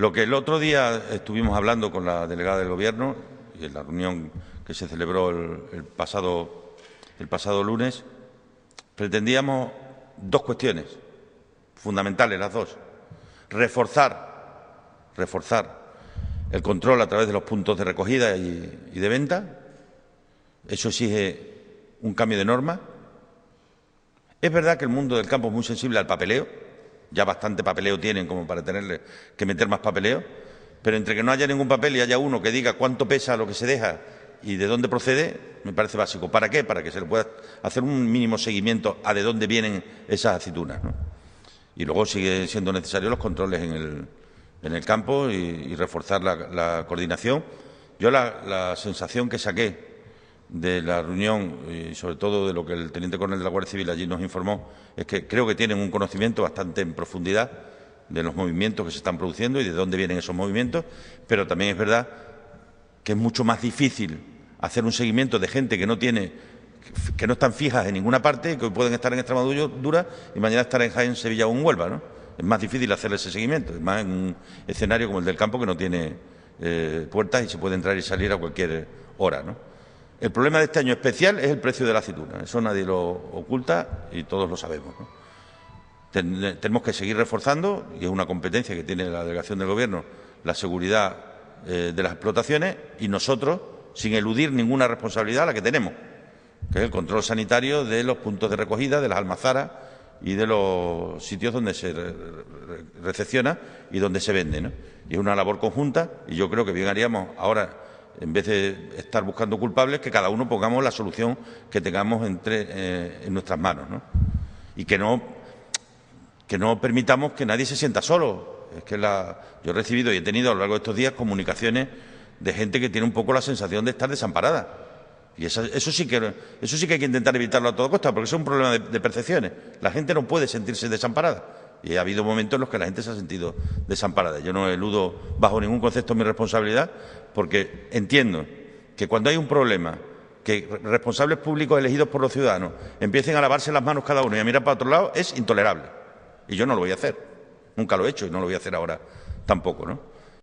Lo que el otro día estuvimos hablando con la delegada del Gobierno y en la reunión que se celebró el pasado lunes, pretendíamos dos cuestiones fundamentales, las dos. Reforzar el control a través de los puntos de recogida y de venta. Eso exige un cambio de norma. Es verdad que el mundo del campo es muy sensible al papeleo. Ya bastante papeleo tienen como para tenerle que meter más papeleo. Pero entre que no haya ningún papel y haya uno que diga cuánto pesa lo que se deja y de dónde procede, me parece básico. ¿Para qué? Para que se le pueda hacer un mínimo seguimiento a de dónde vienen esas aceitunas, ¿no? Y luego sigue siendo necesario los controles en el campo y reforzar la coordinación. Yo la sensación que saqué de la reunión y sobre todo de lo que el teniente coronel de la Guardia Civil allí nos informó es que creo que tienen un conocimiento bastante en profundidad de los movimientos que se están produciendo y de dónde vienen esos movimientos, pero también es verdad que es mucho más difícil hacer un seguimiento de gente que no están fijas en ninguna parte, que hoy pueden estar en Extremadura y mañana estar en Jaén, Sevilla o en Huelva, ¿no? Es más difícil hacer ese seguimiento, es más en un escenario como el del campo que no tiene puertas y se puede entrar y salir a cualquier hora, ¿no? El problema de este año especial es el precio de la aceituna. Eso nadie lo oculta y todos lo sabemos, ¿no? Tenemos que seguir reforzando, y es una competencia que tiene la delegación del Gobierno, la seguridad de las explotaciones, y nosotros, sin eludir ninguna responsabilidad, la que tenemos, que es el control sanitario de los puntos de recogida, de las almazaras y de los sitios donde se recepciona y donde se vende, ¿no? Y es una labor conjunta, y yo creo que bien haríamos ahora, en vez de estar buscando culpables, que cada uno pongamos la solución que tengamos en nuestras manos, ¿no? Y que no permitamos que nadie se sienta solo. Es que yo he recibido y he tenido a lo largo de estos días comunicaciones de gente que tiene un poco la sensación de estar desamparada. Y eso sí que hay que intentar evitarlo a toda costa, porque eso es un problema de percepciones. La gente no puede sentirse desamparada. Y ha habido momentos en los que la gente se ha sentido desamparada. Yo no eludo bajo ningún concepto mi responsabilidad, porque entiendo que cuando hay un problema, que responsables públicos elegidos por los ciudadanos empiecen a lavarse las manos cada uno y a mirar para otro lado, es intolerable. Y yo no lo voy a hacer. Nunca lo he hecho y no lo voy a hacer ahora tampoco, ¿no?